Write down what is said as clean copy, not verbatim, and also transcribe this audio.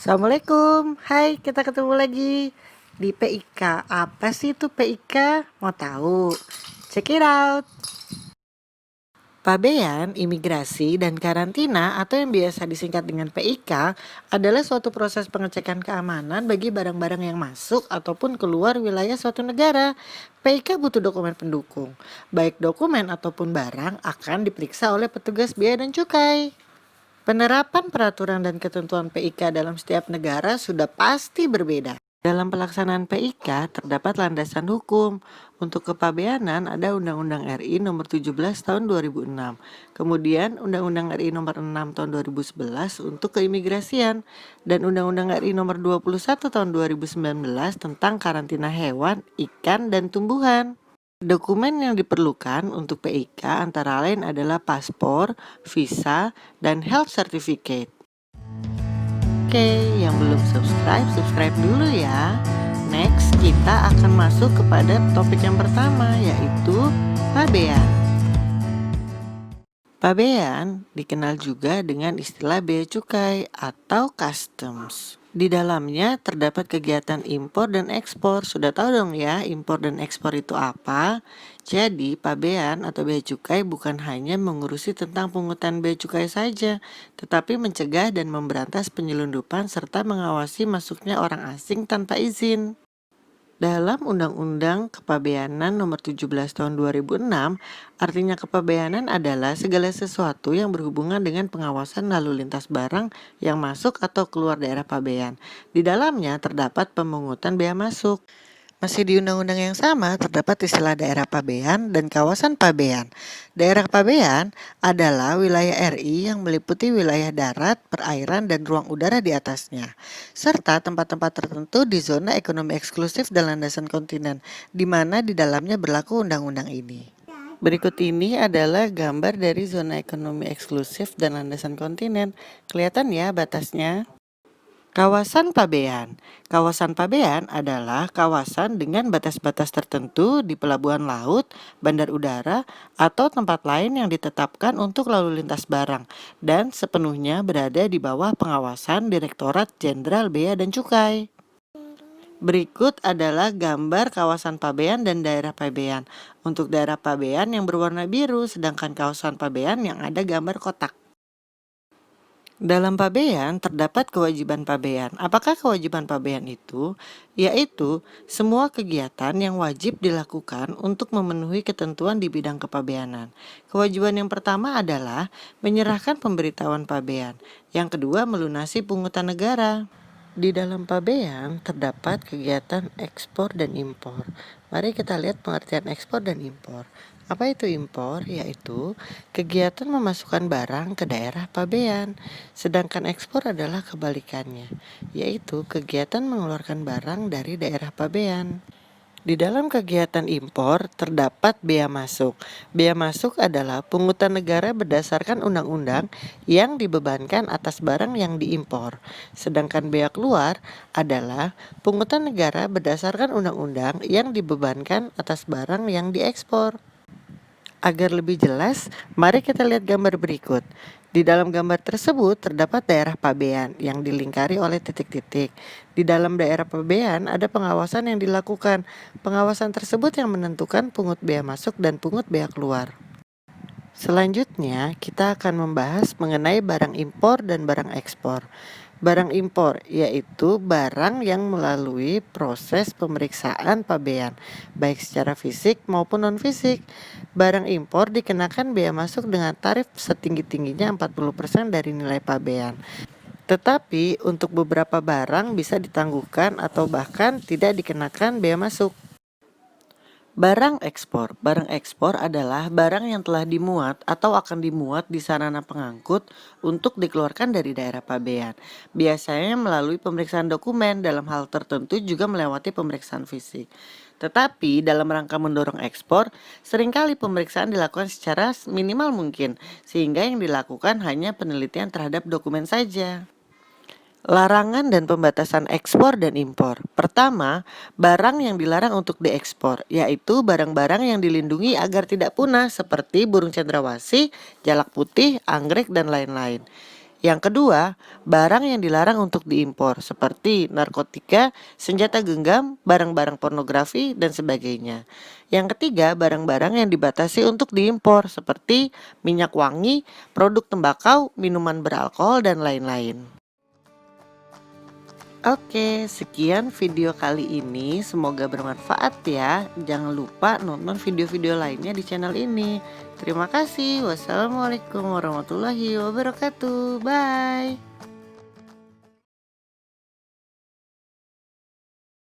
Assalamualaikum, hai kita ketemu lagi di PIK. Apa sih itu PIK? Mau tahu? Check it out. Pabean, imigrasi, dan karantina atau yang biasa disingkat dengan PIK adalah suatu proses pengecekan keamanan bagi barang-barang yang masuk ataupun keluar wilayah suatu negara. PIK butuh dokumen pendukung. Baik dokumen ataupun barang akan diperiksa oleh petugas bea dan cukai. Penerapan peraturan dan ketentuan PIK dalam setiap negara sudah pasti berbeda. Dalam pelaksanaan PIK terdapat landasan hukum. Untuk kepabeanan ada Undang-Undang RI Nomor 17 Tahun 2006. Kemudian Undang-Undang RI Nomor 6 Tahun 2011 untuk keimigrasian dan Undang-Undang RI Nomor 21 Tahun 2019 tentang karantina hewan, ikan, dan tumbuhan. Dokumen yang diperlukan untuk PIK antara lain adalah paspor, visa, dan health certificate. Oke, yang belum subscribe dulu ya. Next, kita akan masuk kepada topik yang pertama, yaitu pabean. Pabean dikenal juga dengan istilah bea cukai atau customs. Di dalamnya terdapat kegiatan impor dan ekspor. Sudah tahu dong ya impor dan ekspor itu apa? Jadi pabean atau bea cukai bukan hanya mengurusi tentang pungutan bea cukai saja, tetapi mencegah dan memberantas penyelundupan serta mengawasi masuknya orang asing tanpa izin. Dalam Undang-Undang Kepabeanan Nomor 17 Tahun 2006, artinya kepabeanan adalah segala sesuatu yang berhubungan dengan pengawasan lalu lintas barang yang masuk atau keluar daerah pabean. Di dalamnya terdapat pemungutan bea masuk. Masih di undang-undang yang sama terdapat istilah daerah pabean dan kawasan pabean. Daerah pabean adalah wilayah RI yang meliputi wilayah darat, perairan, dan ruang udara di atasnya, serta tempat-tempat tertentu di zona ekonomi eksklusif dan landasan kontinen, di mana di dalamnya berlaku undang-undang ini. Berikut ini adalah gambar dari zona ekonomi eksklusif dan landasan kontinen. Kelihatan ya batasnya? Kawasan pabean. Kawasan pabean adalah kawasan dengan batas-batas tertentu di pelabuhan laut, bandar udara, atau tempat lain yang ditetapkan untuk lalu lintas barang dan sepenuhnya berada di bawah pengawasan Direktorat Jenderal Bea dan Cukai. Berikut adalah gambar kawasan pabean dan daerah pabean. Untuk daerah pabean yang berwarna biru, sedangkan kawasan pabean yang ada gambar kotak. Dalam pabean terdapat kewajiban pabean. Apakah kewajiban pabean itu? Yaitu semua kegiatan yang wajib dilakukan untuk memenuhi ketentuan di bidang kepabeanan. Kewajiban yang pertama adalah menyerahkan pemberitahuan pabean. Yang kedua, melunasi pungutan negara. Di dalam pabean terdapat kegiatan ekspor dan impor. Mari kita lihat pengertian ekspor dan impor. Apa itu impor? Yaitu kegiatan memasukkan barang ke daerah pabean. Sedangkan ekspor adalah kebalikannya, yaitu kegiatan mengeluarkan barang dari daerah pabean. Di dalam kegiatan impor terdapat bea masuk. Bea masuk adalah pungutan negara berdasarkan undang-undang yang dibebankan atas barang yang diimpor. Sedangkan bea keluar adalah pungutan negara berdasarkan undang-undang yang dibebankan atas barang yang diekspor. Agar lebih jelas, mari kita lihat gambar berikut. Di dalam gambar tersebut terdapat daerah pabean yang dilingkari oleh titik-titik. Di dalam daerah pabean ada pengawasan yang dilakukan. Pengawasan tersebut yang menentukan pungut bea masuk dan pungut bea keluar. Selanjutnya, kita akan membahas mengenai barang impor dan barang ekspor. Barang impor yaitu barang yang melalui proses pemeriksaan pabean, baik secara fisik maupun non-fisik. Barang impor dikenakan bea masuk dengan tarif setinggi-tingginya 40% dari nilai pabean. Tetapi untuk beberapa barang bisa ditangguhkan atau bahkan tidak dikenakan bea masuk. Barang ekspor. Barang ekspor adalah barang yang telah dimuat atau akan dimuat di sarana pengangkut untuk dikeluarkan dari daerah pabean. Biasanya melalui pemeriksaan dokumen, dalam hal tertentu juga melewati pemeriksaan fisik. Tetapi dalam rangka mendorong ekspor, seringkali pemeriksaan dilakukan secara minimal mungkin, sehingga yang dilakukan hanya penelitian terhadap dokumen saja. Larangan dan pembatasan ekspor dan impor. Pertama, barang yang dilarang untuk diekspor, yaitu barang-barang yang dilindungi agar tidak punah seperti burung cendrawasih, jalak putih, anggrek, dan lain-lain. Yang kedua, barang yang dilarang untuk diimpor seperti narkotika, senjata genggam, barang-barang pornografi, dan sebagainya. Yang ketiga, barang-barang yang dibatasi untuk diimpor seperti minyak wangi, produk tembakau, minuman beralkohol, dan lain-lain. Oke, sekian video kali ini. Semoga bermanfaat ya. Jangan lupa nonton video-video lainnya di channel ini. Terima kasih. Wassalamualaikum warahmatullahi wabarakatuh. Bye.